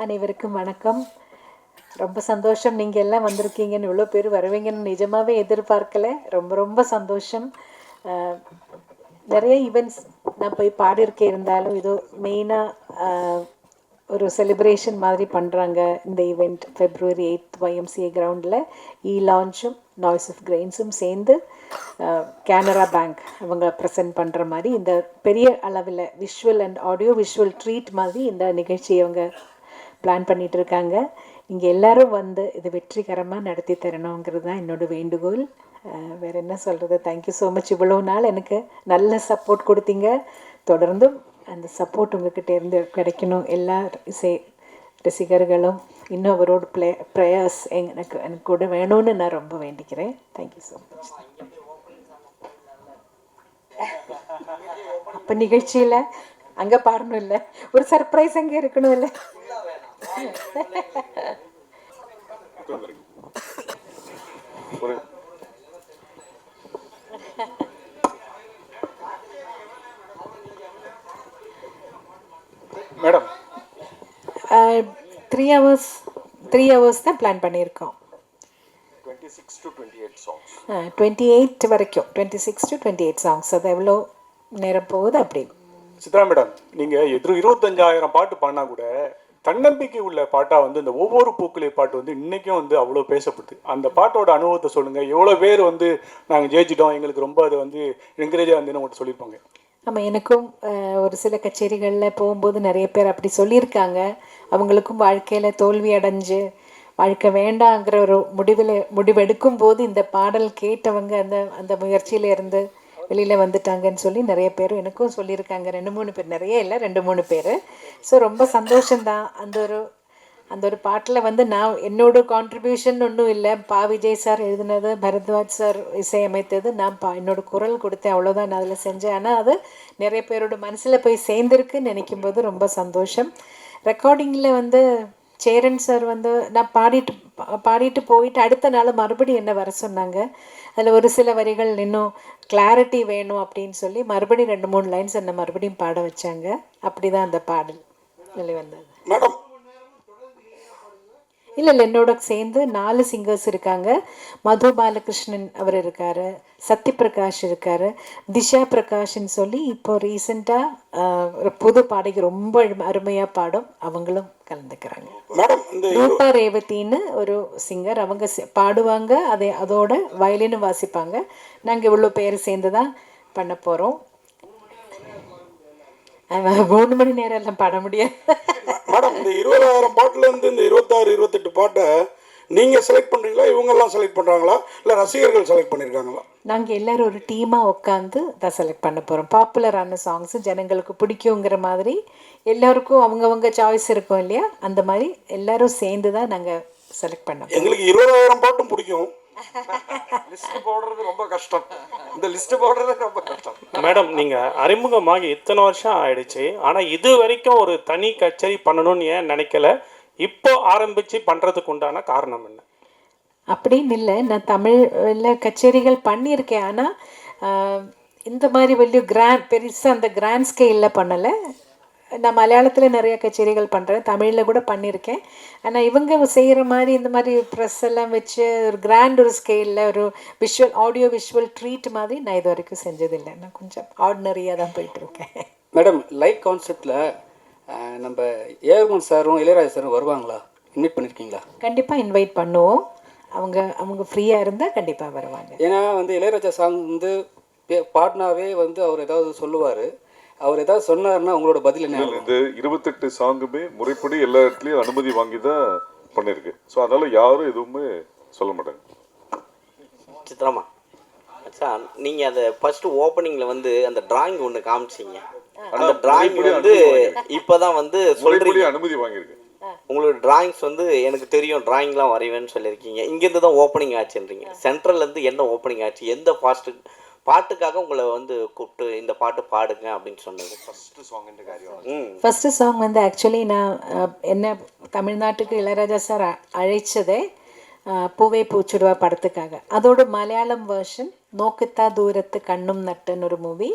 அனைவருக்கும் வணக்கம். ரொம்ப சந்தோஷம் நீங்கள் எல்லாம் வந்திருக்கீங்கன்னு, இவ்வளோ பேர் வருவீங்கன்னு நிஜமாகவே எதிர்பார்க்கல. ரொம்ப ரொம்ப சந்தோஷம். நிறைய ஈவெண்ட்ஸ் நான் போய் பாடியிருக்கேன், இருந்தாலும் இது மெயினாக ஒரு செலிப்ரேஷன் மாதிரி பண்ணுறாங்க. இந்த ஈவெண்ட் February 8 YMCA கிரவுண்டில் லான்ச்சும் நாய்ஸ் ஆஃப் கிரெயின்ஸும் சேர்ந்து கேனரா பேங்க் அவங்க ப்ரெசென்ட் பண்ணுற மாதிரி இந்த பெரிய அளவில் visual and audio visual treat மாதிரி இந்த நிகழ்ச்சியை அவங்க பிளான் பண்ணிகிட்டு இருக்காங்க. இங்கே எல்லோரும் வந்து இதை வெற்றிகரமாக நடத்தி தரணுங்கிறது தான் என்னோடய வேண்டுகோள். வேறு என்ன சொல்கிறது. Thank you so much. இவ்வளோ நாள் எனக்கு நல்ல சப்போர்ட் கொடுத்தீங்க. தொடர்ந்தும் அந்த சப்போர்ட் உங்கள்கிட்ட இருந்து கிடைக்கணும். எல்லா இசை ரசிகர்களும் இன்னும் அவரோட ப்ரேயர்ஸ் எனக்கு கூட வேணும்னு நான் ரொம்ப வேண்டிக்கிறேன். Thank you so much. அப்போ நிகழ்ச்சியில் அங்கே பாடணும் இல்லை, ஒரு சர்ப்ரைஸ் அங்கே இருக்கணும் இல்லை. மேடம் 3 hours தான் பிளான் பண்ணியிருக்கோம். 26 to 28 songs. 28 வரைக்கும் 26 to 28 சாங்ஸ். அது எவ்வளோ நேரம் போகுது அப்படி. சித்ரா மேடம், நீங்கள் 25,000 பாட்டு பாடினா கூட தன்னம்பிக்கை உள்ள பாட்டாக வந்து இந்த ஒவ்வொரு பூக்களே பாட்டு வந்து இன்றைக்கும் வந்து அவ்வளோ பேசப்படுது. அந்த பாட்டோட அனுபவத்தை சொல்லுங்கள். எவ்வளோ பேர் வந்து நாங்கள் ஜெயிச்சிட்டோம், எங்களுக்கு ரொம்ப அது வந்து என்கரேஜாக இருந்துன்னு உங்கள்கிட்ட சொல்லியிருப்பாங்க. ஆமாம், எனக்கும் ஒரு சில கச்சேரிகளில் போகும்போது நிறைய பேர் அப்படி சொல்லியிருக்காங்க. அவங்களுக்கும் வாழ்க்கையில் தோல்வி அடைஞ்சு வாழ்க்கை வேண்டாங்கிற ஒரு முடிவெடுக்கும் போது இந்த பாடல் கேட்டவங்க அந்த அந்த முயற்சியில் இருந்து வெளியில் வந்துட்டாங்கன்னு சொல்லி நிறைய பேர் எனக்கும் சொல்லியிருக்காங்க. 2-3 பேர், நிறைய இல்லை, 2-3 பேர். ஸோ ரொம்ப சந்தோஷந்தான். அந்த ஒரு பாட்டில் வந்து நான் என்னோட கான்ட்ரிபியூஷன் ஒன்றும் இல்லை. விஜய் சார் எழுதினது, பரத்வாஜ் சார் இசையமைத்தது, நான் என்னோட குரல் கொடுத்தேன், அவ்வளோதான் நான் அதில் செஞ்சேன். ஆனால் அது நிறைய பேரோட மனசில் போய் சேர்ந்துருக்குன்னு நினைக்கும்போது ரொம்ப சந்தோஷம். ரெக்கார்டிங்கில் வந்து சேரன் சார் வந்து நான் பாடிட்டு போயிட்டு அடுத்த நாள் மறுபடியும் என்ன வர சொன்னாங்க. அதில் ஒரு சில வரிகள் இன்னும் கிளாரிட்டி வேணும் அப்படின்னு சொல்லி மறுபடியும் 2-3 லைன்ஸ் என்னை மறுபடியும் பாட வச்சாங்க. அப்படி தான் அந்த பாடல் வெளிவந்தது. மேடம் இல்லை, என்னோட சேர்ந்து 4 சிங்கர்ஸ் இருக்காங்க. மது பாலகிருஷ்ணன் அவர் இருக்கார், சத்யபிரகாஷ் இருக்கார், திஷா பிரகாஷ்ன்னு சொல்லி இப்போ ரீசெண்டாக ஒரு புது பாடகி ரொம்ப அருமையாக பாடும், அவங்களும் கலந்துக்கிறாங்க. ரூபா ரேவதின்னு ஒரு சிங்கர், அவங்க பாடுவாங்க, அதோட வயலினும் வாசிப்பாங்க. நாங்கள் இவ்வளோ பேர் சேர்ந்து தான் பண்ண போகிறோம். 3 மணி நேரம் எல்லாம் பாட முடியாது மேடம். இந்த 20,000 பாட்டுலேருந்து இந்த 26-28 பாட்டை நீங்கள் செலக்ட் பண்ணுறீங்களா, இவங்கெல்லாம் செலக்ட் பண்ணுறாங்களா, இல்லை ரசிகர்கள் செலக்ட் பண்ணியிருக்காங்களா? நாங்கள் எல்லோரும் ஒரு டீமாக உட்காந்து தான் செலக்ட் பண்ண போகிறோம். பாப்புலரான சாங்ஸு ஜனங்களுக்கு பிடிக்குங்கிற மாதிரி எல்லோருக்கும் அவங்கவுங்க சாய்ஸ் இருக்கும் இல்லையா, அந்த மாதிரி எல்லோரும் சேர்ந்து தான் நாங்கள் செலக்ட் பண்ணோம். எங்களுக்கு 20,000 பாட்டும் பிடிக்கும். லிஸ்ட் போடுறது ரொம்ப கஷ்டம். இந்த லிஸ்ட் போடுறது ரொம்ப கஷ்டம். மேடம், நீங்கள் அறிமுகமாகி இத்தனை வருஷம் ஆயிடுச்சு, ஆனால் இது வரைக்கும் ஒரு தனி கச்சேரி பண்ணணும்னு ஏன் நினைக்கல? இப்போ ஆரம்பித்து பண்ணுறதுக்கு உண்டான காரணம் என்ன? அப்படின்னு இல்லை, நான் தமிழில் கச்சேரிகள் பண்ணியிருக்கேன். ஆனால் இந்த மாதிரி வெளியே பெருசாக அந்த கிராண்ட் ஸ்கேலில் பண்ணலை. நான் மலையாளத்தில் நிறைய கச்சேரிகள் பண்ணுறேன், தமிழில் கூட பண்ணியிருக்கேன். ஆனால் இவங்க செய்கிற மாதிரி இந்த மாதிரி ப்ரெஸ் எல்லாம் வச்சு ஒரு கிராண்ட் ஒரு ஸ்கேலில் ஒரு ஆடியோ விஷுவல் ட்ரீட் மாதிரி நான் இது வரைக்கும் செஞ்சதில்லை. நான் கொஞ்சம் ஆர்டினரியாக தான் போயிட்டுருக்கேன். மேடம், லைட் கான்செப்டில் நம்ம ஏஆர் சாரும் இளையராஜா சாரும் வருவாங்களா? இன்வைட் பண்ணியிருக்கீங்களா? கண்டிப்பாக இன்வைட் பண்ணுவோம். அவங்க ஃப்ரீயாக இருந்தால் கண்டிப்பாக வருவாங்க. ஏன்னா வந்து இளையராஜா சாங் வந்து பாடினாவே வந்து அவர் ஏதாவது சொல்லுவார். அவர் ஏதாவது சொன்னார்னா உங்களோட பதில் என்ன? இந்த 28 சாங்குமே முறைப்படி எல்லா இடத்துலையும் அனுமதி வாங்கி தான் பண்ணியிருக்கு. ஸோ அதனால் யாரும் எதுவுமே சொல்ல மாட்டாங்க. சித்ராமா அச்சா, நீங்கள் அதை ஃபஸ்ட்டு ஓப்பனிங்கில் வந்து அந்த டிராயிங் ஒன்று காமிச்சிங்க. அந்த டிராயிங் வந்து இப்போ தான் வந்து சொல்கிறீங்க அனுமதி வாங்கியிருக்கு. உங்களோட டிராயிங்ஸ் வந்து எனக்கு தெரியும், டிராயிங்லாம் வரைவேன்னு சொல்லியிருக்கீங்க. இங்கேருந்து தான் ஓப்பனிங் ஆச்சுன்றீங்க. சென்ட்ரல்லேருந்து என்ன ஓப்பனிங் ஆச்சு? எந்த பாட்டுக்காக உங்களை வந்து கூப்பிட்டு இந்த பாட்டு பாடுங்க அப்படின்னு சொன்னது? ஃபஸ்ட்டு சாங் வந்து ஆக்சுவலி நான் என்ன தமிழ்நாட்டுக்கு இளையராஜா சார் அழைச்சதே பூவே பூச்சுடுவா படத்துக்காக. அதோட மலையாளம் வேர்ஷன் நோக்குத்தா தூரத்து கண்ணும் நட்டுன்னு ஒரு மூவி,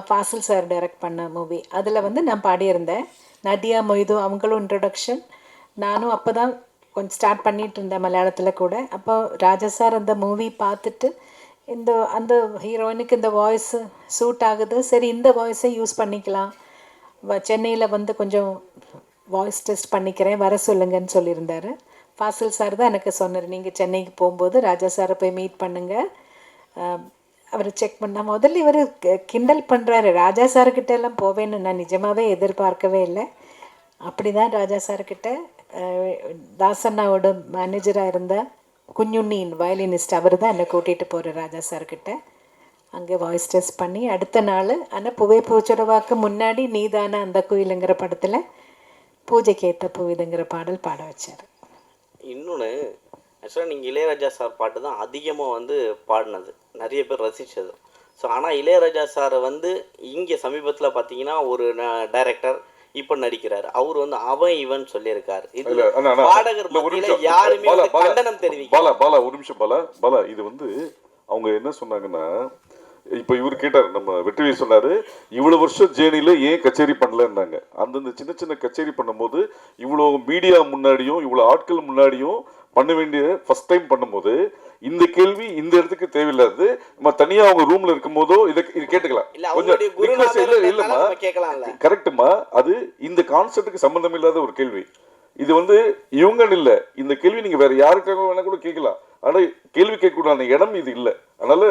ஃபாசில் சார் டைரக்ட் பண்ண மூவி. அதில் வந்து நான் பாடியிருந்தேன். நதியா மொய்து அவங்களும் இன்ட்ரொடக்ஷன், நானும் அப்போ தான் கொஞ்சம் ஸ்டார்ட் பண்ணிட்டு இருந்தேன் மலையாளத்தில் கூட. அப்போ ராஜா சார் அந்த மூவி பார்த்துட்டு அந்த ஹீரோயினுக்கு இந்த வாய்ஸ் சூட் ஆகுது, சரி இந்த வாய்ஸை யூஸ் பண்ணிக்கலாம், சென்னையில் வந்து கொஞ்சம் வாய்ஸ் டெஸ்ட் பண்ணிக்கிறேன், வர சொல்லுங்கன்னு சொல்லியிருந்தாரு. ஃபாசில் சார் தான் எனக்கு சொன்னார், நீங்கள் சென்னைக்கு போகும்போது ராஜா சாரை போய் மீட் பண்ணுங்கள், அவர் செக் பண்ணால். முதல்ல இவர் கிண்டல் பண்ணுறாரு, ராஜா சார்கிட்ட எல்லாம் போவேன்னு நான் நிஜமாகவே எதிர்பார்க்கவே இல்லை. அப்படி தான் ராஜா சார்கிட்ட தாசண்ணாவோட மேனேஜராக இருந்த குஞ்சுண்ணின் வயலினிஸ்ட் அவர் தான் என்னை கூட்டிகிட்டு போகிறார் ராஜா சார்கிட்ட. அங்கே வாய்ஸ் டெஸ்ட் பண்ணி அடுத்த நாள், ஆனால் புவை பூச்சொடவாக்கு முன்னாடி நீதான அந்த கோயிலுங்கிற படத்தில் பூஜைக்கு ஏற்ற பூவிதுங்கிற பாடல் பாட வச்சார். இன்னொன்று ஆக்சுவலாக நீங்கள் இளையராஜா சார் பாட்டு தான் அதிகமாக வந்து பாடினது, நிறைய பேர் ரசித்தது. ஸோ ஆனால் இளையராஜா சாரை வந்து இங்கே சமீபத்தில் பார்த்தீங்கன்னா ஒரு டைரக்டர் இப்போ நடிக்கிறாரு, அவர் வந்து அவன் இவன் சொல்லியிருக்காரு. இது பாடகர் மத்தியில யாருமே கண்டனம் தெரிவிக்க. பாலா ஒரு நிமிஷம் பாலா இது வந்து அவங்க என்ன சொன்னாங்கன்னா, இப்போ இவர் கேட்டார், நம்ம வெற்றிவேல் சொன்னாரு, இவ்வளவு வருஷம் ஜேர்னில ஏன் கச்சேரி பண்ணலன்னாங்க. அந்தந்த சின்ன சின்ன கச்சேரி பண்ணும்போது இவ்வளோ மீடியா முன்னாடியும் இவ்வளோ ஆட்கள் முன்னாடியும் பண்ண வேண்டிய ஃபர்ஸ்ட் டைம் பண்ணும்போது இந்த கேள்வி இந்த இடத்துக்கு தேவையில்லாது. நம்ம தனியா அவங்க ரூம்ல இருக்கும் போதோ இது கேட்டுக்கலாம், கொஞ்சம் ரிக்வெஸ்ட் இல்லம்மா, கரெக்டுமா, அது இந்த கான்செப்டுக்கு சம்பந்தம் இல்லாத ஒரு கேள்வி. இது வந்து இவங்கன்னு இல்லை, இந்த கேள்வி நீங்க வேற யாருக்காக வேணா கூட கேட்கலாம், ஆனா கேள்வி கேட்கக்கூடாத இடம் இது இல்லை, அதனால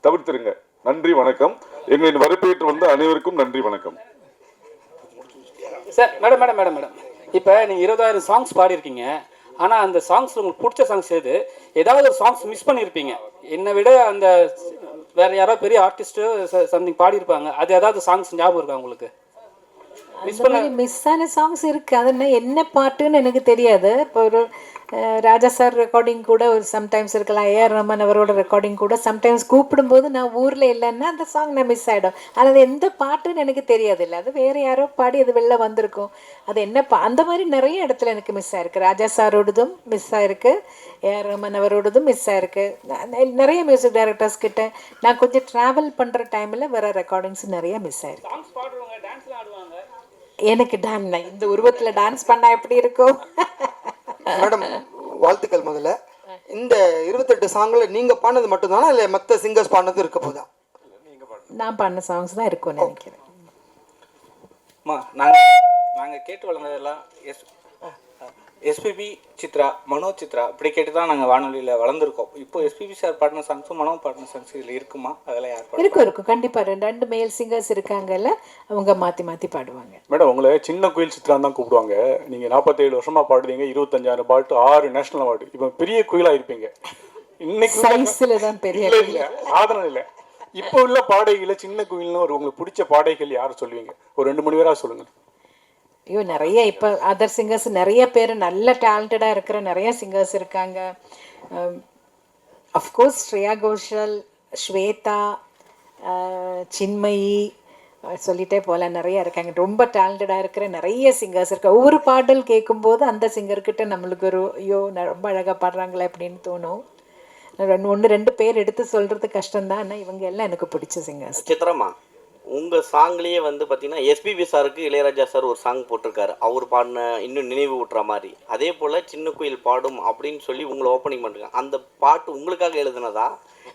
தவிர்த்துருங்க. நன்றி, வணக்கம். எங்களின் வரப்பேற்று வந்த அனைவருக்கும் நன்றி, வணக்கம். சார் மேடம் இப்போ நீங்கள் 20,000 சாங்ஸ் பாடியிருக்கீங்க, ஆனால் அந்த சாங்ஸ் உங்களுக்கு பிடிச்ச சாங்ஸ் ஏதாவது ஒரு சாங்ஸ் மிஸ் பண்ணியிருப்பீங்க. என்னை விட அந்த வேற யாராவது பெரிய ஆர்டிஸ்ட்டு சம்திங் பாடியிருப்பாங்க, அது ஏதாவது சாங்ஸ் ஞாபகம் இருக்கா உங்களுக்கு? மிஸ் ஆன சாங்ஸ் இருக்குது, அது என்ன பாட்டுன்னு எனக்கு தெரியாது. இப்போ ஒரு ராஜா சார் ரெக்கார்டிங் கூட ஒரு சம்டைம்ஸ் இருக்கலாம், ஏஆர் ரஹ்மான் அவரோட ரெக்கார்டிங் கூட சம்டைம்ஸ் கூப்பிடும்போது நான் ஊரில் இல்லைன்னா அந்த சாங் நான் மிஸ் ஆகிடும். அது எந்த பாட்டுன்னு எனக்கு தெரியாது, இல்லை அது வேறு யாரோ பாடி அது வெளில வந்திருக்கும், அது என்ன அந்த மாதிரி நிறைய இடத்துல எனக்கு மிஸ் ஆகிருக்கு. ராஜா சாரோடதும் மிஸ் ஆகிருக்கு, ஏஆர் ரஹ்மான் அவரோடதும் மிஸ் ஆகிருக்கு. நிறைய மியூசிக் டைரக்டர்ஸ் கிட்ட நான் கொஞ்சம் ட்ராவல் பண்ணுற டைமில் வர ரெக்கார்டிங்ஸ் நிறைய மிஸ் ஆகிருக்கு. எனக்கு இந்த உருவத்தில் டான்ஸ் பண்ணால் எப்படி இருக்கும்? மேடம் வாழ்த்துக்கள். முதல்ல இந்த 28 சாங்கில் நீங்கள் பாடினது மட்டும்தானா இல்லை மற்ற சிங்கர்ஸ் பாடினதும் இருக்க போதா? நான் பாடின சாங்ஸ் தான் இருக்கும்னு நினைக்கிறேன். நாங்கள் கேட்டு வளர்ந்ததெல்லாம் எஸ்பிபி சித்ரா, மனோஜ் சித்ரா இப்படி கேட்டு தான் நாங்கள் வானொலியில் வளர்ந்துருக்கோம். இப்போ எஸ்பிபி சார் பாடின சாங்ஸும் மனோ பாடின சாங்ஸ் இதில் இருக்குமா? அதெல்லாம் யார் இருக்கும் கண்டிப்பாக. ரெண்டு மேல் சிங்கர்ஸ் இருக்காங்கல்ல, அவங்க மாற்றி பாடுவாங்க. மேடம் உங்களை சின்ன குயில் சித்ரான்னு தான் கூப்பிடுவாங்க. நீங்கள் 47 வருஷமாக பாடுறீங்க, 25,000 பாட்டு, 6 நேஷனல் அவார்டு, இப்போ பெரிய குயிலாக இருப்பீங்க. இன்னைக்கு சைஸில் தான் பெரிய இல்லை சாதனை இல்லை. இப்போ உள்ள பாடகைகளை சின்ன குயில்னு ஒரு உங்களுக்கு பிடிச்ச பாடகைகள் யார் சொல்லுவீங்க? ஒரு 2 3 பேராக சொல்லுங்கள். ஐயோ நிறைய இப்போ அதர் சிங்கர்ஸ் நிறைய பேர் நல்ல டேலண்டடாக இருக்கிற நிறைய சிங்கர்ஸ் இருக்காங்க. அஃப்கோர்ஸ் ஸ்ரேயா கோஷல், ஸ்வேதா, சின்மயி, சொல்லிட்டே போகல, நிறைய இருக்காங்க. ரொம்ப டேலண்டடாக இருக்கிற நிறைய சிங்கர்ஸ் இருக்காங்க. ஒவ்வொரு பாடல் கேட்கும்போது அந்த சிங்கர்கிட்ட நம்மளுக்கு ஒரு ஐயோ ரொம்ப அழகாக பாடுறாங்களே அப்படின்னு தோணும். 1 2 பேர் எடுத்து சொல்கிறது கஷ்டம்தான், ஆனால் இவங்க எல்லாம் எனக்கு பிடிச்ச சிங்கர்ஸ். சித்ரமா, உங்கள் சாங்லேயே வந்து பார்த்தீங்கன்னா எஸ்பிபி சாருக்கு இளையராஜா சார் ஒரு சாங் போட்டிருக்காரு, அவர் பாடின இன்னும் நினைவு ஊட்டுற மாதிரி. அதே போல் சின்ன குயில் பாடும் அப்படின்னு சொல்லி உங்களை ஓப்பனிங் பண்ணுறாங்க. அந்த பாட்டு உங்களுக்காக எழுதுனதா?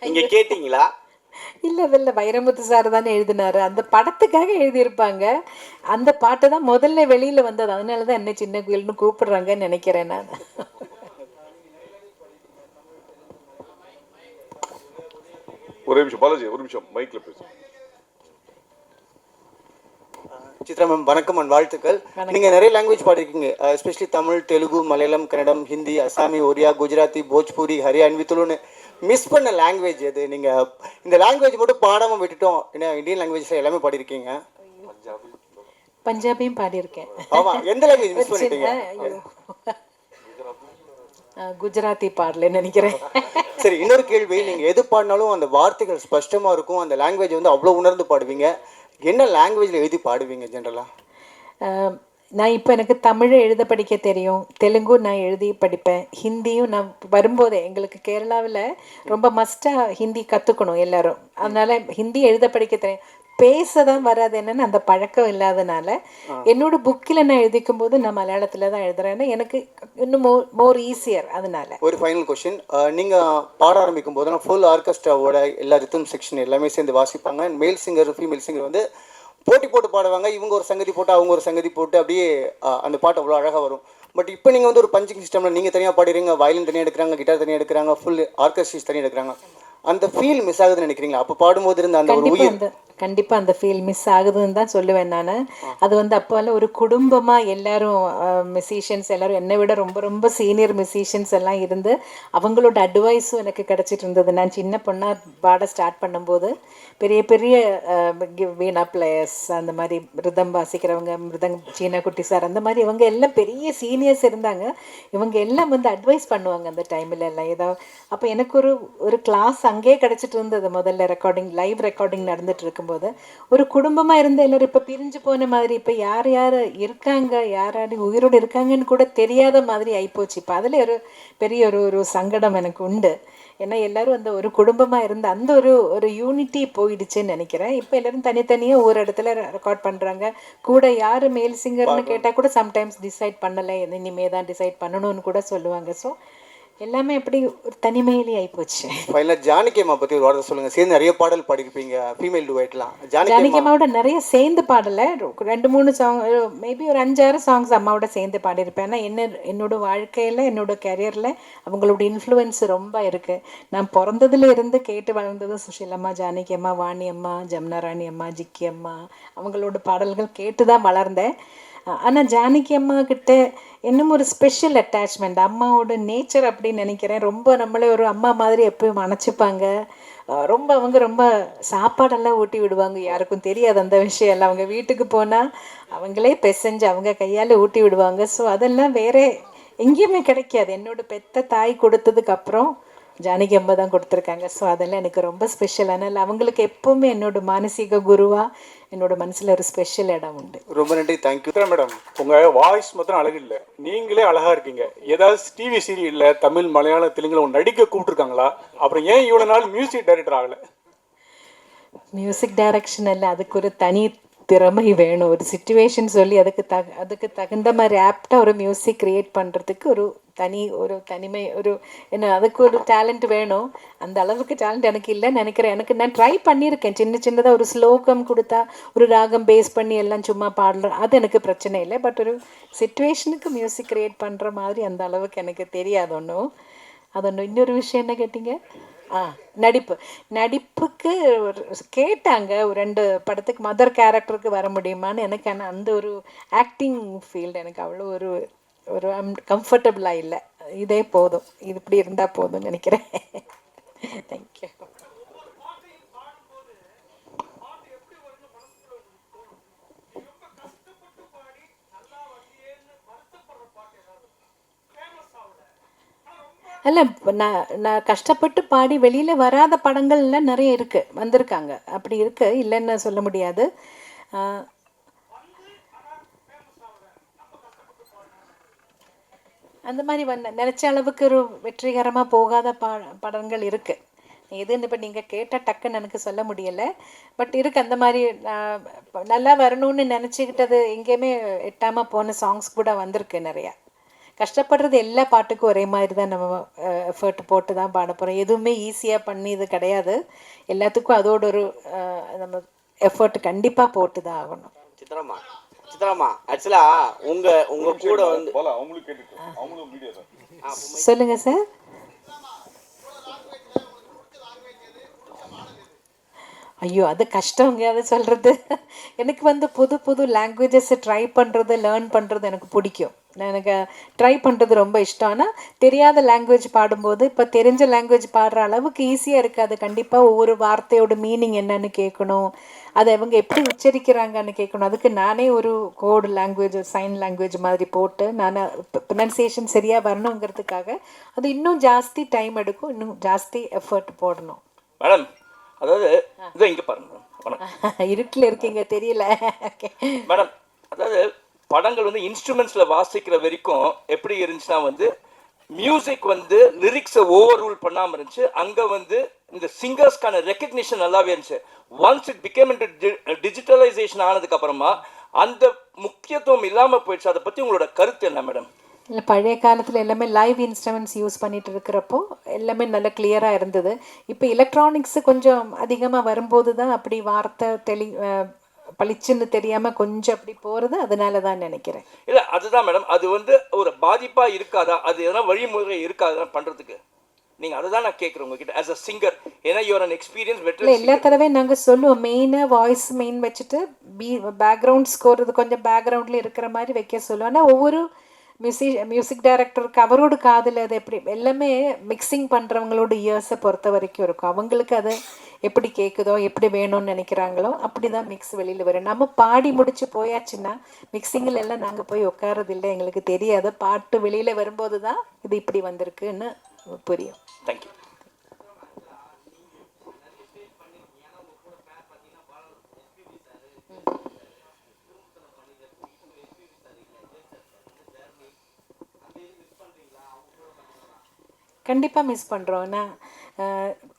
நீங்கள் கேட்டிங்களா? இல்லை வைரமுத்து சார் தானே எழுதினாரு, அந்த படத்துக்காக எழுதியிருப்பாங்க. அந்த பாட்டு தான் முதல்ல வெளியில் வந்தது, அதனால தான் என்ன சின்ன குயில்னு கூப்பிடுறாங்கன்னு நினைக்கிறேன் நான். ஒரே நிமிஷம் பாலாஜி, ஒரு நிமிஷம் மைக்கில் பேசு. சித்ரா மேம் வணக்கம் அண்ட் வாழ்த்துக்கள். நீங்கள் நிறைய லாங்குவேஜ் பாடிருக்கீங்க, எஸ்பெஷலி தமிழ், தெலுங்கு, மலையாளம், கன்னடம், ஹிந்தி, அசாமி, ஒரியா, குஜராத்தி, போஜ்பூரி, ஹரியான் வித்துலுன்னு மிஸ் பண்ண லாங்குவேஜ் எது? நீங்கள் இந்த லாங்குவேஜ் மட்டும் பாடாமல் விட்டுட்டோம், ஏன்னா இந்தியன் லாங்குவேஜில் எல்லாமே பாடிருக்கீங்க. பஞ்சாபியும் பாடியிருக்கேன். ஆமாம், எந்த லாங்குவேஜ் மிஸ் பண்ணிட்டீங்க? குஜராத்தி பாடலன்னு நினைக்கிறேன். சரி, இன்னொரு கேள்வி, நீங்கள் எது பாடினாலும் அந்த வார்த்தைகள் ஸ்பஷ்டமாக இருக்கும், அந்த லாங்குவேஜ் வந்து அவ்வளோ உணர்ந்து பாடுவீங்க. என்ன லாங்குவேஜில் எழுதி பாடுவீங்க ஜென்ரலாக? நான் இப்போ எனக்கு தமிழை எழுத படிக்க தெரியும், தெலுங்கும் நான் எழுதி படிப்பேன், ஹிந்தியும் நான் வரும்போதே எங்களுக்கு கேரளாவில் ரொம்ப மஸ்ட்டாக ஹிந்தி கற்றுக்கணும் எல்லோரும், அதனால் ஹிந்தி எழுத படிக்க தெரியும். பேச தான் வராது. என்னென்னு அந்த பழக்கம் இல்லாதனால என்னோட புக்கில் நான் எழுதிக்கும் போது நான் மலையாளத்தில் தான் எழுதுறேன். ஏன்னா எனக்கு இன்னும் மோர் ஈஸியர். அதனால ஒரு ஃபைனல் கொஷின், நீங்கள் பாட ஆரம்பிக்கும் போது ஃபுல் ஆர்கெஸ்ட்ராவோட எல்லா ரித்தம் செக்ஷன் எல்லாமே சேர்ந்து வாசிப்பாங்க. மேல் சிங்கர் ஃபீமேல் சிங்கர் வந்து போட்டி போட்டு பாடுவாங்க. இவங்க ஒரு சங்கதி போட்டு அவங்க ஒரு சங்கதி போட்டு அப்படியே அந்த பாட்டு அவ்வளோ அழகாக வரும். பட் இப்போ நீங்கள் வந்து ஒரு பஞ்சிங் சிஸ்டமில் நீங்கள் தனியாக பாடுறீங்க, வயலின் தனியாக எடுக்கிறாங்க, கிட்டார் தனியாக எடுக்கிறாங்க, ஃபுல் ஆர்கெஸ்ட்ரிஸ் தனியாக எடுக்கிறாங்க. அந்த ஃபீல் மிஸ் ஆகுதுன்னு நினைக்கிறீங்களா? அப்போ பாடும்போது இருந்த அந்த ஒரு உயிர் கண்டிப்பாக அந்த ஃபீல் மிஸ் ஆகுதுன்னு தான் சொல்லுவேன் நான். அது வந்து அப்போல்லாம் ஒரு குடும்பமாக எல்லாரும் மியூசிஷியன்ஸ் எல்லாரும் என்னை விட ரொம்ப ரொம்ப சீனியர் மியூசிஷியன்ஸ் எல்லாம் இருந்து அவங்களோட அட்வைஸும் எனக்கு கிடச்சிட்டு இருந்தது. நான் சின்ன பொண்ணாக பாட ஸ்டார்ட் பண்ணும்போது பெரிய பெரிய வீணா பிளேயர்ஸ், அந்த மாதிரி மிருதம் வாசிக்கிறவங்க, சீனா குட்டி சார், அந்த மாதிரி இவங்க எல்லாம் பெரிய சீனியர்ஸ் இருந்தாங்க. இவங்க எல்லாம் வந்து அட்வைஸ் பண்ணுவாங்க அந்த டைமில் எல்லாம் ஏதாவது. அப்போ எனக்கு ஒரு கிளாஸ் அங்கேயே கிடச்சிட்டு இருந்தது. முதல்ல லைவ் ரெக்கார்டிங் நடந்துட்டு இருக்கும்போது ஒரு குடும்பமாக இருந்த எல்லாரும் இப்போ பிரிஞ்சு போன மாதிரி, இப்போ யார் யார் இருக்காங்க, யார் யார் உயிரோடு இருக்காங்கன்னு கூட தெரியாத மாதிரி ஆயிப்போச்சு. இப்போ அதில் ஒரு பெரிய ஒரு சங்கடம் எனக்கு உண்டு. ஏன்னா எல்லாரும் அந்த ஒரு குடும்பமாக இருந்த அந்த ஒரு யூனிட்டி போயிடுச்சுன்னு நினைக்கிறேன். இப்போ எல்லாரும் தனித்தனியாக ஒரு இடத்துல ரெக்கார்ட் பண்ணுறாங்க. கூட யார் மேல் சிங்கர்னு கேட்டால் கூட சம்டைம்ஸ் டிசைட் பண்ணலை, இனிமே தான் டிசைட் பண்ணணும்னு கூட சொல்லுவாங்க. ஸோ எல்லாமே எப்படி ஒரு தனிமையிலே ஆகிப்போச்சு. ஃபைனலாக ஜானகி அம்மா பற்றி ஒரு வார்த்தை சொல்லுங்கள். சேர்ந்து நிறைய பாடல் பாடிருப்பீங்க, ஃபீமேல் டுவேட்லாம். ஜானகி அம்மாவோட நிறைய சேர்ந்து பாடலை, 2-3 சாங், மேபி ஒரு 5-6 சாங்ஸ் அம்மாவோட சேர்ந்து பாடியிருப்பேன். ஆனால் என்னோட வாழ்க்கையில் என்னோட கரியரில் அவங்களோட இன்ஃப்ளூயன்ஸ் ரொம்ப இருக்குது. நான் பிறந்ததுல இருந்து கேட்டு வளர்ந்தது சுஷீலம்மா, ஜானகி அம்மா, வாணி அம்மா, ஜமுனா ராணி அம்மா, ஜிக்கி அம்மா, அவங்களோட பாடல்கள் கேட்டு தான் வளர்ந்தேன். ஆனால் ஜானகி அம்மா கிட்ட இன்னும் ஒரு ஸ்பெஷல் அட்டாச்மெண்ட், அம்மாவோட நேச்சர் அப்படின்னு நினைக்கிறேன். ரொம்ப நம்மளே ஒரு அம்மா மாதிரி எப்பயும் அணைச்சிப்பாங்க. அவங்க ரொம்ப சாப்பாடெல்லாம் ஊட்டி விடுவாங்க. யாருக்கும் தெரியாது அந்த விஷயம் எல்லாம். அவங்க வீட்டுக்கு போனால் அவங்களே பிசைஞ்சு அவங்க கையால் ஊட்டி விடுவாங்க. ஸோ அதெல்லாம் வேறு எங்கேயுமே கிடைக்காது. என்னோட பெத்த தாய் கொடுத்ததுக்கப்புறம் ஜானகி அம்மா தான் கொடுத்துருக்காங்க. ஸோ அதெல்லாம் எனக்கு ரொம்ப ஸ்பெஷல். அதனால் அவங்களுக்கு எப்போவுமே என்னோட மானசீக குருவாக என்னோட மனசில் ஒரு ஸ்பெஷல் இடம் உண்டு. ரொம்ப நன்றி, தேங்க்யூ மேடம். உங்கள் வாய்ஸ் மாத்திரம் அழகு இல்லை, நீங்களே அழகாக இருக்கீங்க. ஏதாவது டிவி சீரியலில் தமிழ், மலையாளம், தெலுங்குல நடிக்க கூப்பிட்டுருக்காங்களா? அப்புறம் ஏன் இவ்வளோ நாள் மியூசிக் டைரக்டர் ஆகலை? மியூசிக் டைரக்ஷன் இல்லை, அதுக்கு ஒரு தனி திறமை வேணும். ஒரு சிச்சுவேஷன் சொல்லி அதுக்கு தகுந்த மாதிரி ஆப்டாக ஒரு மியூசிக் க்ரியேட் பண்ணுறதுக்கு ஒரு தனிமை, அதுக்கு ஒரு டேலண்ட் வேணும். அந்த அளவுக்கு டேலண்ட் எனக்கு இல்லைன்னு நினைக்கிறேன். நான் ட்ரை பண்ணியிருக்கேன். சின்னதாக ஒரு ஸ்லோகம் கொடுத்தா ஒரு ராகம் பேஸ் பண்ணி எல்லாம் சும்மா பாடலாம், அது எனக்கு பிரச்சனை இல்லை. பட் ஒரு சிச்சுவேஷனுக்கு மியூசிக் க்ரியேட் பண்ணுற மாதிரி அந்த அளவுக்கு எனக்கு தெரியாது ஒன்றும். இன்னொரு விஷயம் என்ன கேட்டீங்க? நடிப்புக்கு கேட்டாங்க. ஒரு 2 படத்துக்கு மதர் கேரக்டருக்கு வர முடியுமான்னு எனக்கு. ஆனால் அந்த ஒரு ஆக்டிங் ஃபீல்டு எனக்கு அவ்வளோ ஒரு கம்ஃபர்டபுளாக இல்லை. இதே போதும், இது இப்படி இருந்தால் போதும்னு நினைக்கிறேன். தேங்க்யூ. அல்ல, நான் கஷ்டப்பட்டு பாடி வெளியில் வராத படங்கள்லாம் நிறைய இருக்குது, வந்திருக்காங்க. அப்படி இருக்கு, இல்லைன்னு சொல்ல முடியாது. அந்த மாதிரி நினச்ச அளவுக்கு ஒரு வெற்றிகரமாக போகாத படங்கள் இருக்குது. எதுன்னு இப்போ நீங்கள் கேட்டால் டக்குன்னு எனக்கு சொல்ல முடியலை. பட் இருக்குது அந்த மாதிரி. நல்லா வரணும்னு நினச்சிக்கிட்டது எங்கேயுமே எட்டாமல் போன சாங்ஸ் கூட வந்திருக்கு நிறையா. கஷ்டப்படுறது எல்லா பாட்டுக்கும் ஒரே மாதிரி தான் நம்ம எஃபர்ட் போட்டு தான் பாட போகிறோம். எதுவுமே ஈஸியாக பண்ணி இது கிடையாது. எல்லாத்துக்கும் அதோட ஒரு நம்ம எஃபர்ட் கண்டிப்பாக போட்டு தான் ஆகணும். சித்ராமா ஆக்சுவலாக உங்கள் கூட வந்து சொல்லுங்கள் சார். ஐயோ, அது கஷ்டங்க அது சொல்கிறது. எனக்கு வந்து புது லாங்குவேஜஸை ட்ரை பண்ணுறது, லேர்ன் பண்ணுறது எனக்கு பிடிக்கும். எனக்கு ட்ரை பண்ணுறது ரொம்ப இஷ்டம். ஆனால் தெரியாத லாங்குவேஜ் பாடும்போது இப்போ தெரிஞ்ச லாங்குவேஜ் பாடுற அளவுக்கு ஈஸியாக இருக்காது. கண்டிப்பாக ஒவ்வொரு வார்த்தையோட மீனிங் என்னன்னு கேட்கணும், அதை அவங்க எப்படி உச்சரிக்கிறாங்கன்னு கேட்கணும். அதுக்கு நானே ஒரு கோடு லாங்குவேஜ், சைன் லாங்குவேஜ் மாதிரி போட்டு நான் ப்ரொனன்சியேஷன் சரியாக வரணுங்கிறதுக்காக அது இன்னும் ஜாஸ்தி டைம் எடுக்கும், இன்னும் ஜாஸ்தி எஃபர்ட் போடணும். மேடம், அதாவது இதை இங்கே பாருங்க இருட்டில் இருக்கீங்க தெரியல. மேடம், அதாவது படங்கள் வந்து இன்ஸ்ட்ருமெண்ட்ஸில் வாசிக்கிற வரைக்கும் எப்படி இருந்துச்சுன்னா வந்து மியூசிக் வந்து லிரிக்ஸை ஓவர் ரூல் பண்ணாமல் இருந்துச்சு. அங்கே வந்து இந்த சிங்கர்ஸ்க்கான ரெக்கக்னிஷன் நல்லாவே இருந்துச்சு. Once it became into digitalisation ஆனதுக்கு அப்புறமா அந்த முக்கியத்துவம் இல்லாமல் போயிடுச்சு. அதை பற்றி உங்களோட கருத்து என்ன மேடம்? இல்லை, பழைய காலத்தில் எல்லாமே லைவ் இன்ஸ்ட்ருமெண்ட்ஸ் யூஸ் பண்ணிட்டு இருக்கிறப்போ எல்லாமே நல்ல கிளியராக இருந்தது. இப்போ எலக்ட்ரானிக்ஸு கொஞ்சம் அதிகமாக வரும்போது தான் அப்படி வார்த்தை பளிச்சுன்னு தெரியாமல் கொஞ்சம் அப்படி போகிறது. அதனால தான் நினைக்கிறேன். இல்லை, அதுதான் மேடம். அது வந்து ஒரு பாதிப்பாக இருக்காதா? அது எதனா வழிமுறை இருக்காதா பண்ணுறதுக்கு? நீங்கள் அதை தான் நான் கேட்குறேன் உங்ககிட்ட ஆஸ் அ சிங்கர். ஏன்னா யூஆர் அன் எக்ஸ்பீரியன்ஸ் இல்லை, வெட்டரன். எல்லா தடவையும் நாங்கள் சொல்லுவோம் மெயினாக வாய்ஸ் மெயின் வச்சுட்டு பேக்ரவுண்ட் ஸ்கோர் இது கொஞ்சம் பேக்ரவுண்டில் இருக்கிற மாதிரி வைக்க சொல்லுவோம். ஆனால் ஒவ்வொரு மியூசிக் டைரக்டருக்கு அவரோட காதில் அது எப்படி எல்லாமே மிக்சிங் பண்ணுறவங்களோட இயர்ஸை பொறுத்த வரைக்கும் இருக்கும். அவங்களுக்கு அது எப்படி கேட்குதோ எப்படி வேணும்னு நினைக்கிறாங்களோ அப்படி தான் மிக்ஸ் வெளியில் வரும். நம்ம பாடி முடிச்சு போயாச்சுன்னா மிக்சிங்கில் எல்லாம் நாங்கள் போய் உட்காரதில்லை, எங்களுக்கு தெரியாது. பாட்டு வெளியில் வரும்போது தான் இது இப்படி வந்திருக்குன்னு புரியும். தேங்க்யூ. கண்டிப்பாக மிஸ் பண்ணுறோம்.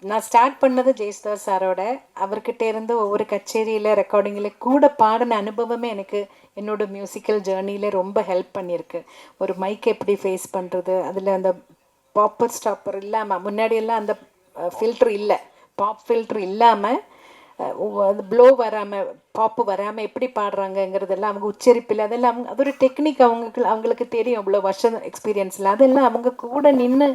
நான் ஸ்டார்ட் பண்ணது ஜெயசுதாஸ் சாரோட. அவர்கிட்ட இருந்து ஒவ்வொரு கச்சேரியில் ரெக்கார்டிங்கில் கூட பாடின அனுபவமே எனக்கு என்னோடய மியூசிக்கல் ஜேர்னியில் ரொம்ப ஹெல்ப் பண்ணியிருக்கு. ஒரு மைக் எப்படி ஃபேஸ் பண்ணுறது, அதில் அந்த பாப்பர் ஸ்டாப்பர் இல்லாமல், முன்னாடியெல்லாம் அந்த ஃபில்ட்ரு இல்லை, பாப் ஃபில்ட்ரு இல்லாமல் அது ப்ளோ வராமல் பாப்பு வராமல் எப்படி பாடுறாங்கங்கிறதெல்லாம் அவங்க உச்சரிப்பில் அதெல்லாம் அது ஒரு டெக்னிக். அவங்களுக்கு தெரியும், அவ்வளோ வருஷம் எக்ஸ்பீரியன்ஸில் அதெல்லாம் அவங்க கூட நின்று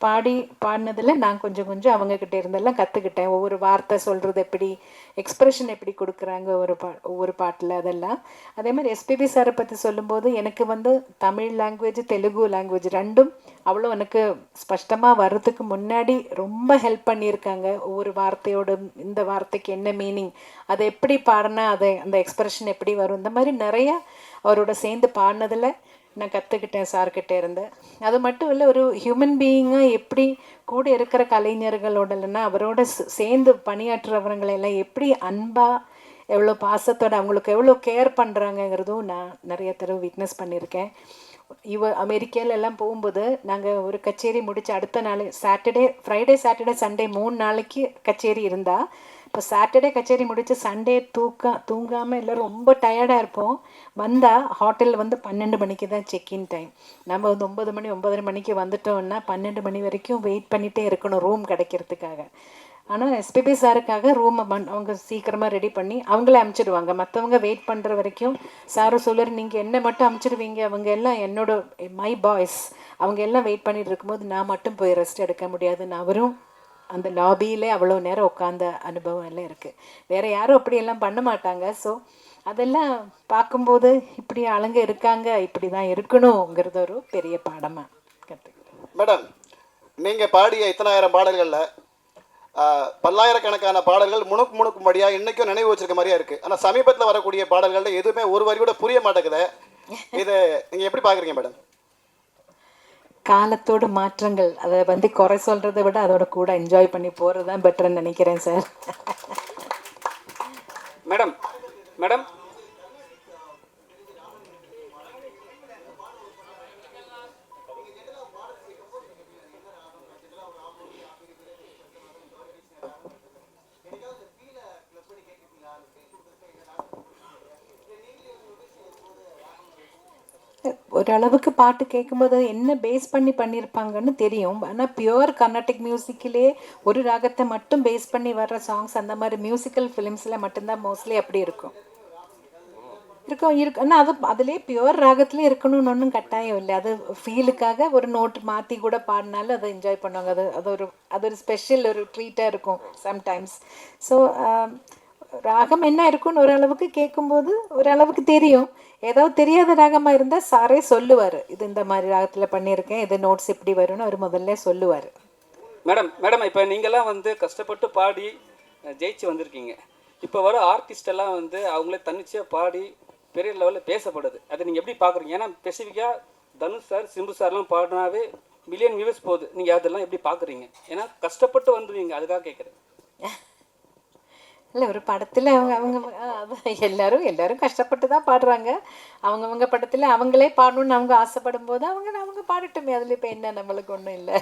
பாடினதில் நான் கொஞ்சம் அவங்கக்கிட்ட இருந்தெல்லாம் கற்றுக்கிட்டேன். ஒவ்வொரு வார்த்தை சொல்கிறது எப்படி, எக்ஸ்ப்ரெஷன் எப்படி கொடுக்குறாங்க ஒவ்வொரு பாட்டில், அதெல்லாம். அதே மாதிரி எஸ்பிபி சாரை பற்றி சொல்லும்போது எனக்கு வந்து தமிழ் லாங்குவேஜ் தெலுங்கு லாங்குவேஜ் ரெண்டும் அவ்வளோ எனக்கு ஸ்பஷ்டமாக வர்றதுக்கு முன்னாடி ரொம்ப ஹெல்ப் பண்ணியிருக்காங்க. ஒவ்வொரு வார்த்தையோட இந்த வார்த்தைக்கு என்ன மீனிங், அதை எப்படி பாடினா அந்த எக்ஸ்ப்ரெஷன் எப்படி வரும், இந்த மாதிரி நிறையா அவரோட சேர்ந்து பாடினதில் நான் கற்றுக்கிட்டேன் சார்கிட்ட இருந்து. அது மட்டும் இல்லை, ஒரு ஹியூமன் பீயிங்காக எப்படி கூட இருக்கிற கலைஞர்களோட இல்லைன்னா அவரோட சேர்ந்து பணியாற்றுறவங்களெல்லாம் எப்படி அன்பாக எவ்வளோ பாசத்தோட அவங்களுக்கு எவ்வளோ கேர் பண்ணுறாங்கங்கிறதும் நான் நிறைய தடவை விட்னஸ் பண்ணியிருக்கேன். அமெரிக்காவில் எல்லாம் போகும்போது நாங்கள் ஒரு கச்சேரி முடித்து அடுத்த நாள் ஃப்ரைடே சாட்டர்டே சண்டே 3 நாளைக்கு கச்சேரி இருந்தால், இப்போ சாட்டர்டே கச்சேரி முடித்து சண்டே தூங்காமல் எல்லோரும் ரொம்ப டயர்டாக இருப்போம். வந்தால் ஹோட்டலில் வந்து 12 மணிக்கு தான் செக்இன் டைம். நம்ம வந்து 9 மணி 9:30 மணிக்கு வந்துட்டோம்னா 12 மணி வரைக்கும் வெயிட் பண்ணிகிட்டே இருக்கணும் ரூம் கிடைக்கிறதுக்காக. ஆனால் எஸ்பிபி சாருக்காக ரூமை அவங்க சீக்கிரமாக ரெடி பண்ணி அவங்களே அமுச்சிடுவாங்க. மற்றவங்க வெயிட் பண்ணுற வரைக்கும் சாரும் சொல்லுவார், நீங்கள் என்ன மட்டும் அமுச்சிடுவீங்க, அவங்க எல்லாம் மை பாய்ஸ் அவங்க எல்லாம் வெயிட் பண்ணிட்டு இருக்கும்போது நான் மட்டும் போய் ரெஸ்ட் எடுக்க முடியாதுன்னு அவரும் அந்த லாபியிலே அவ்வளோ நேரம் உட்காந்த அனுபவம் எல்லாம் இருக்குது. வேறு யாரும் அப்படியெல்லாம் பண்ண மாட்டாங்க. ஸோ அதெல்லாம் பார்க்கும்போது இப்படி ஆளுங்க இருக்காங்க, இப்படி தான் இருக்கணுங்கிறது ஒரு பெரிய பாடமாக கற்றுக்கிட்டேன். மேடம், நீங்கள் பாடிய இத்தனாயிரம் பாடல்களில் பல்லாயிரக்கணக்கான பாடல்கள் முணுக்கும்படியாக இன்றைக்கும் நினைவு வச்சிருக்க மாதிரியா இருக்குது. ஆனால் சமீபத்தில் வரக்கூடிய பாடல்களில் எதுவுமே ஒரு வரி கூட புரிய மாட்டேங்குது. இதை நீங்கள் எப்படி பார்க்குறீங்க மேடம்? காலத்தோட மாற்றங்கள், அதை வந்து குறை சொல்கிறத விட அதோட கூட என்ஜாய் பண்ணி போகிறது தான் பெட்டர்ன்னு நினைக்கிறேன் சார். மேடம் மேடம் ஓரளவுக்கு பாட்டு கேட்கும்போது என்ன பேஸ் பண்ணியிருப்பாங்கன்னு தெரியும். ஆனால் பியூர் கர்நாடிக் மியூசிக்கிலே ஒரு ராகத்தை மட்டும் பேஸ் பண்ணி வர்ற சாங்ஸ் அந்த மாதிரி மியூசிக்கல் ஃபிலிம்ஸில் மட்டும்தான் மோஸ்ட்லி அப்படி இருக்கும். ஆனால் அதுலேயே பியூர் ராகத்துலேயே இருக்கணும்னு ஒன்றும் கட்டாயம் இல்லை. அது ஃபீலுக்காக ஒரு நோட்டு மாற்றி கூட பாடினாலும் அதை என்ஜாய் பண்ணுவாங்க. அது ஒரு ஸ்பெஷல் ஒரு ட்ரீட்டாக இருக்கும் சம்டைம்ஸ். ஸோ ராகம் என்ன இருக்குன்னு ஓரளவுக்கு கேட்கும்போது ஓரளவுக்கு தெரியும். ஏதாவது தெரியாத ராகமாக இருந்தால் சாரே சொல்லுவார், இது இந்த மாதிரி ராகத்தில் பண்ணியிருக்கேன், இது நோட்ஸ் இப்படி வரும்னு அவர் முதல்ல சொல்லுவார். மேடம் இப்போ நீங்கள்லாம் வந்து கஷ்டப்பட்டு பாடி ஜெயிச்சு வந்திருக்கீங்க. இப்போ வர ஆர்டிஸ்டெல்லாம் வந்து அவங்களே தன்னிச்சையாக பாடி பெரிய லெவலில் பேசப்படுது. அதை நீங்கள் எப்படி பார்க்குறீங்க? ஏன்னா ஸ்பெசிஃபிக்காக தனுஷ் சார் சிம்பு சார்லாம் பாடினாவே மில்லியன் வியூஸ் போகுது. நீங்கள் அதெல்லாம் எப்படி பார்க்குறீங்க? ஏன்னா கஷ்டப்பட்டு வந்துடுவீங்க, அதுக்காக கேட்குறேன். இல்லை ஒரு படத்தில் அவங்க அவங்க எல்லாரும் கஷ்டப்பட்டு தான் பாடுறாங்க. அவங்கவங்க படத்தில் அவங்களே பாடணும்னு அவங்க ஆசைப்படும் போது அவங்க பாடட்டுமே. அதில் இப்போ என்ன, நம்மளுக்கு ஒன்றும் இல்லை.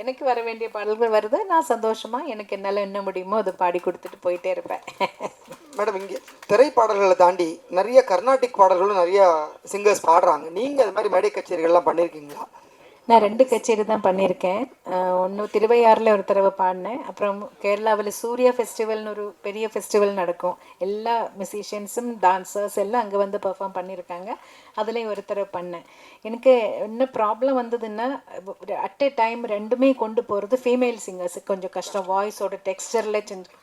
எனக்கு வர வேண்டிய பாடல்கள் வருது, நான் சந்தோஷமாக எனக்கு என்னால் என்ன முடியுமோ அதை பாடி கொடுத்துட்டு போயிட்டே இருப்பேன். மேடம், இங்கே திரைப்பாடல்களை தாண்டி நிறைய கர்நாடிக் பாடல்களும் நிறைய சிங்கர்ஸ் பாடுறாங்க. நீங்கள் அது மாதிரி மேடை கச்சேரிகள்லாம் பண்ணியிருக்கீங்களா? நான் 2 கச்சேரி தான் பண்ணியிருக்கேன். ஒன்று திருவையாறில் ஒரு தடவை பாடினேன். அப்புறம் கேரளாவில் சூர்யா ஃபெஸ்டிவல்னு ஒரு பெரிய ஃபெஸ்டிவல் நடக்கும். எல்லா மியூசிஷியன்ஸும் டான்சர்ஸ் எல்லாம் அங்கே வந்து பெர்ஃபார்ம் பண்ணியிருக்காங்க. அதுலேயும் ஒரு தடவை பண்ணேன். எனக்கு என்ன ப்ராப்ளம் வந்ததுன்னா, அட் எ டைம் ரெண்டுமே கொண்டு போகிறது ஃபீமேல் சிங்கர்ஸுக்கு கொஞ்சம் கஷ்டம். வாய்ஸோட டெக்ஸ்டரில்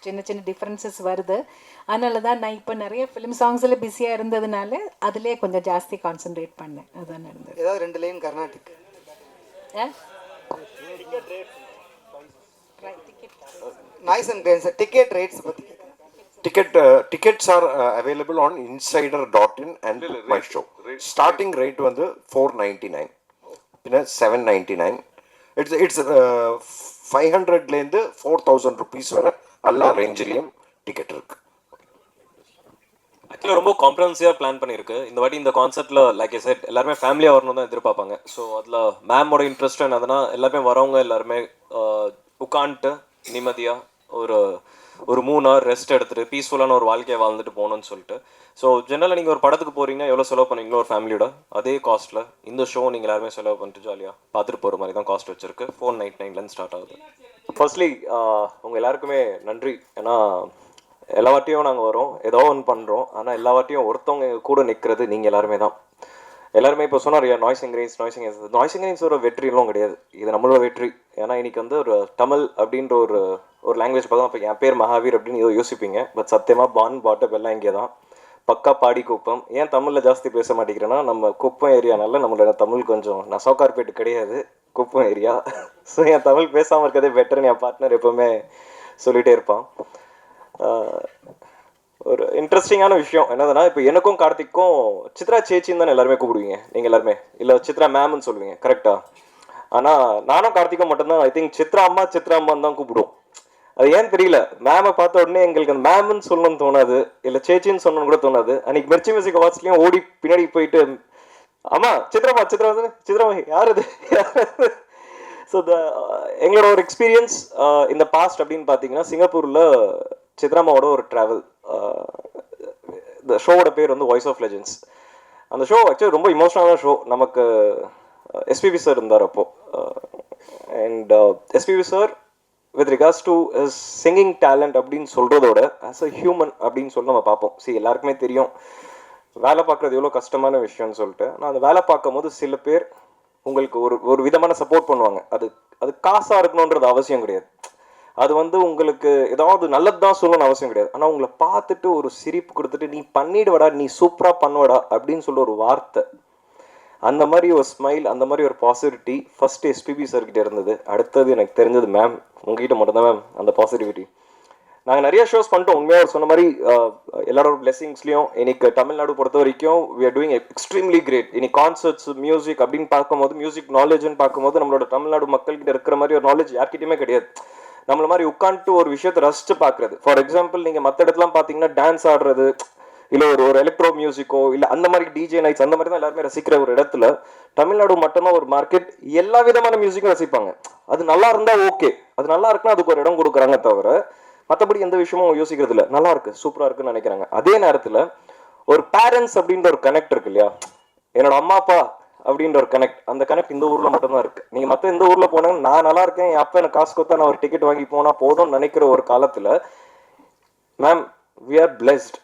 சின்ன சின்ன டிஃப்ரென்சஸ் வருது. அதனால தான் நான் இப்போ நிறைய ஃபிலிம் சாங்ஸில் பிஸியாக இருந்ததுனால அதிலே கொஞ்சம் ஜாஸ்தி கான்சென்ட்ரேட் பண்ணேன். அதுதான் நடந்தது. ஏதாவது 2 line Carnatic. Nice and grand. Ticket rates பத்தி Tickets are available on insider.in and my show. Starting rate வந்து 499, பின்ன 799. It's 500லேருந்து 4000 rupees வரை எல்லா ரேஞ்சிலையும் டிக்கெட் இருக்கு. ஆக்சுவலாக ரொம்ப காம்ப்ரஹென்சிவாக பிளான் பண்ணியிருக்கு இந்த வாட்டி. இந்த கான்செப்ட்டில் லைக் ஐ செட் எல்லாருமே ஃபேமிலியாக வரணும் தான் எதிர்பார்ப்பாங்க. ஸோ அதில் மேமோட இன்ட்ரெஸ்ட் என்னதுன்னா, எல்லாருமே வரவங்க எல்லாருமே உட்காந்துட்டு நிம்மதியாக ஒரு 3 hour ரெஸ்ட் எடுத்துகிட்டு பீஸ்ஃபுல்லான ஒரு வாழ்க்கையை வாழ்ந்துட்டு போகணும்னு சொல்லிட்டு. ஸோ ஜென்ரலாக நீங்கள் ஒரு படத்துக்கு போகிறீங்கன்னா எவ்வளோ செலவு பண்ணுவீங்களோ ஒரு ஃபேமிலியோட அதே காஸ்ட்டில் இந்த ஷோ நீங்கள் எல்லாருமே செலவு பண்ணிட்டு ஜாலியாக பார்த்துட்டு போகிற மாதிரி தான் காஸ்ட் வச்சுருக்கு. 499லேருந்து ஸ்டார்ட் ஆகுது. ஃபர்ஸ்ட்லி உங்கள் எல்லாருக்குமே நன்றி. ஏன்னா எல்லா வாட்டியும் நாங்கள் வரோம், ஏதோ ஒன்று பண்ணுறோம், ஆனால் எல்லா வாட்டியும் ஒருத்தவங்க கூட நிற்கிறது நீங்கள் எல்லாருமே தான். எல்லாருமே இப்போ சொன்னார் நாய்ஸ் இங்கிரீன்ஸ் ஒரு வெற்றியும் கிடையாது, இது நம்மளோட வெற்றி. ஏன்னா இன்னைக்கு வந்து ஒரு தமிழ் அப்படின்ற ஒரு லாங்குவேஜ் பார்த்தா இப்போ என் பேர் மகாவீர் அப்படின்னு ஏதோ யோசிப்பீங்க. பட் சத்தியமாக பாட்டப் எல்லாம் இங்கே தான். பக்கா பாடி குப்பம். ஏன் தமிழில் ஜாஸ்தி பேச மாட்டேங்கிறேன்னா, நம்ம குப்பம் ஏரியானால நம்மளோட தமிழ் கொஞ்சம் நசோக்கார்பேட்டு கிடையாது, குப்பம் ஏரியா. ஸோ என் தமிழ் பேசாமல் இருக்கிறதே பெட்டர்னு என் பார்ட்னர் எப்போவுமே சொல்லிகிட்டே இருப்பான். ஒரு இன்ட்ரெஸ்டிங்கான விஷயம் என்னதுன்னா, இப்போ எனக்கும் கார்த்திக்கும் சித்ரா சேச்சின்னு தானே எல்லாருமே கூப்பிடுவீங்க நீங்கள் எல்லாருமே, இல்லை சித்ரா மேம்னு சொல்லுவீங்க கரெக்டாக. ஆனால் நானும் கார்த்திக்கும் மட்டும்தான் ஐ திங்க் சித்ரா அம்மான்னு தான் கூப்பிடுவோம். அது ஏன் தெரியல, மேமை பார்த்த உடனே எங்களுக்கு அந்த மேம்னு சொல்லணும்னு தோணாது, இல்லை சேச்சின்னு சொல்லணும்னு கூட தோணாது. அன்னைக்கு மிர்ச்சி மியூசிக் அவார்ட்ஸ்லையும் ஓடி பின்னாடி போயிட்டு ஆமா சித்ரா யார் இது. ஸோ எங்களோட ஒரு எக்ஸ்பீரியன்ஸ் இந்த பாஸ்ட் அப்படின்னு பார்த்தீங்கன்னா, சிங்கப்பூரில் சித்ராமாவோட ஒரு ட்ராவல். இந்த ஷோவோட பேர் வந்து வாய்ஸ் ஆஃப் லெஜெண்ட்ஸ். அந்த ஷோ ஆக்சுவலி ரொம்ப இமோஷனலான ஷோ. நமக்கு எஸ்பிபி சார் இருந்தார் அப்போது. And SPB sir with regards to singing talent அப்படின்னு சொல்கிறதோட ஆஸ் அ ஹியூமன் அப்படின்னு சொல்லி நம்ம பார்ப்போம். எல்லாருக்குமே தெரியும் வேலை பார்க்குறது எவ்வளோ கஷ்டமான விஷயம்னு சொல்லிட்டு. ஆனால் அந்த வேலை பார்க்கும் போது சில பேர் உங்களுக்கு ஒரு விதமான சப்போர்ட் பண்ணுவாங்க. அது காசாக இருக்கணுன்றது அவசியம் கிடையாது. அது வந்து உங்களுக்கு ஏதாவது நல்லது தான் சொல்லணும்னு அவசியம் கிடையாது. ஆனால் உங்களை பார்த்துட்டு ஒரு சிரிப்பு கொடுத்துட்டு நீ பண்ணிடுவடா, நீ சூப்பராக பண்ணுவடா அப்படின்னு சொல்ல ஒரு வார்த்தை, அந்த மாதிரி ஒரு ஸ்மைல், அந்த மாதிரி ஒரு பாசிட்டிவிட்டி ஃபர்ஸ்ட் எஸ்பிபி சார்கிட்ட இருந்தது. அடுத்தது எனக்கு தெரிஞ்சது மேம், உங்ககிட்ட மட்டும்தான் மேம் அந்த பாசிட்டிவிட்டி. நாங்கள் நிறைய ஷோஸ் பண்ணிட்டோம். உண்மையாக சொன்ன மாதிரி எல்லாரோட பிளெஸிங்ஸ்லையும் இன்னைக்கு தமிழ்நாடு பொறுத்த வரைக்கும் we are doing extremely great. இன்னைக்கு கான்சர்ட்ஸ், மியூசிக் அப்படின்னு பார்க்கும்போது, மியூசிக் நாலேஜ்னு பார்க்கும்போது நம்மளோட தமிழ்நாடு மக்கள்கிட்ட இருக்கிற மாதிரி ஒரு நாலேஜ் யார்கிட்டயுமே கிடையாது. நம்மள மாதிரி உட்காந்துட்டு ஒரு விஷயத்தை ரசிச்சு பார்க்குறது. ஃபார் எக்ஸாம்பிள் நீங்கள் மற்ற இடத்துலாம் பார்த்தீங்கன்னா டான்ஸ் ஆடுறது, இல்லை ஒரு எலக்ட்ரோ மியூசிக்கோ, இல்லை அந்த மாதிரி டிஜே நைட்ஸ், அந்த மாதிரி தான் எல்லாருமே ரசிக்கிற ஒரு இடத்துல தமிழ்நாடு மட்டும்தான் ஒரு மார்க்கெட். எல்லா விதமான மியூசிக்கும் ரசிப்பாங்க. அது நல்லா இருந்தால் ஓகே, அது நல்லா இருக்குன்னா அதுக்கு ஒரு இடம் கொடுக்குறாங்க தவிர மற்றபடி எந்த விஷயமும் யோசிக்கிறது இல்லை. நல்லா இருக்கு, சூப்பராக இருக்குன்னு நினைக்கிறாங்க. அதே நேரத்தில் ஒரு பேரண்ட்ஸ் அப்படின்ற ஒரு கனெக்ட் இருக்கு இல்லையா, என்னோட அம்மா அப்பா அப்படின்ற ஒரு கனெக்ட், அந்த கனெக்ட் இந்த ஊரில் மட்டும்தான் இருக்கு. நீங்கள் மற்ற எந்த ஊரில் போனாங்க நான் நல்லா இருக்கேன், என் அப்பா எனக்கு காசு கொடுத்தா நான் ஒரு டிக்கெட் வாங்கி போனால் போதும்னு நினைக்கிற ஒரு காலத்தில் மேம் வி ஆர் பிளெஸ்ட்.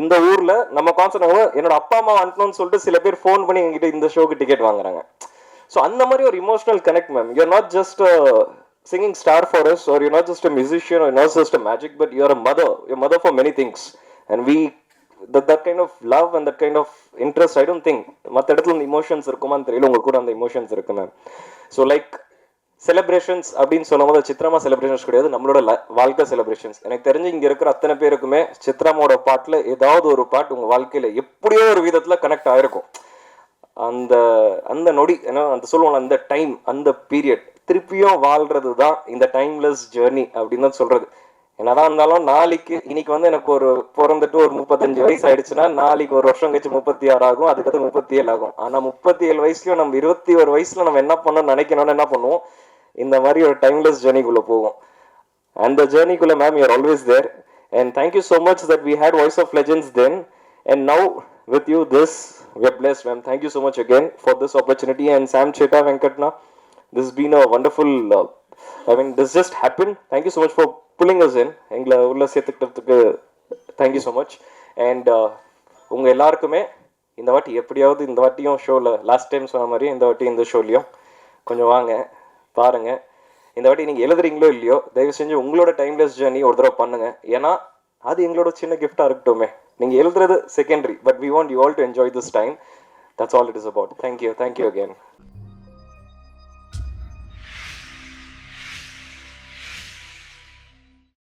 இந்த ஊரில் நம்ம கான்சர்ட் என்னோட அப்பா அம்மா அனுப்பணும்னு சொல்லிட்டு சில பேர் ஃபோன் பண்ணி எங்ககிட்ட இந்த ஷோக்கு டிக்கெட் வாங்குறாங்க. ஸோ அந்த மாதிரி ஒரு emotional connect ma'am. You R not just singing star for us, or you're not just a musician, or you're not just a magic, but you're a mother. You're a mother for many things. And we, that kind of love and that kind of interest, I don't think மற்ற இடத்துல இந்த emotions இருக்குமான்னு தெரியல, உங்களுக்கு கூட அந்த emotions இருக்கு ma'am. So like celebrations அப்படின்னு சொல்லும் போது சித்ராமா செலிப்ரேஷன்ஸ் கிடையாது, நம்மளோட வாழ்க்கை செலிப்ரேஷன்ஸ். எனக்கு தெரிஞ்சு இங்கே இருக்கிற அத்தனை பேருக்குமே சித்ராமாவோட பாட்டில் ஏதாவது ஒரு பாட்டு உங்கள் வாழ்க்கையில் எப்படியோ ஒரு விதத்தில் கனெக்ட் ஆகிருக்கும். அந்த நொடி, ஏன்னா அந்த சொல்லுவாங்க அந்த டைம், அந்த பீரியட் திருப்பியும் வாழ்றது தான் இந்த டைம்லெஸ் ஜேர்னி அப்படின்னு தான் சொல்றது. என்னதான் இருந்தாலும் நாளைக்கு இன்னைக்கு வந்து எனக்கு ஒரு பிறந்துட்டு ஒரு 35 வயசு ஆயிடுச்சுன்னா நாளைக்கு ஒரு வருஷம் கழிச்சு 36 ஆகும், அதுக்கடுத்து 37 ஆகும். ஆனா 37 வயசுலயும் நம்ம 21 வயசுல நம்ம என்ன பண்ணணும்னு நினைக்கணும்னு என்ன பண்ணுவோம், இந்த மாதிரி ஒரு டைம்லெஸ் ஜேர்னிக்குள்ள போவோம். அந்த ஜேர்னிக்குள்ள ma'am you are always there. And thank you so much that we had voice of legends then and now with you this we are blessed, ma'am. Thank you so much again for this opportunity. And Sam Cheta Venkatna, this has been a wonderful I mean this just happened. Thank you so much for pulling us in. எங்களை உள்ள சேர்த்துக்கிறதுக்கு thank you so much. And உங்க எல்லாருக்குமே இந்த வாட்டி எப்படியாவது இந்த வாட்டியும் ஷோவில் லாஸ்ட் டைம் சொன்ன மாதிரி இந்த வாட்டி இந்த ஷோலையும் கொஞ்சம் வாங்க பாருங்க. இந்த வாட்டி நீங்கள் எழுதுறீங்களோ இல்லையோ தயவு செஞ்சு உங்களோட டைம்லெஸ் ஜேர்னி ஒரு தடவை பண்ணுங்க. ஏன்னா அது எங்களோட சின்ன கிஃப்டாக இருக்கட்டுமே. நீங்கள் எழுதுறது secondary, but we want you all to enjoy this time. That's all it is about. Thank you again.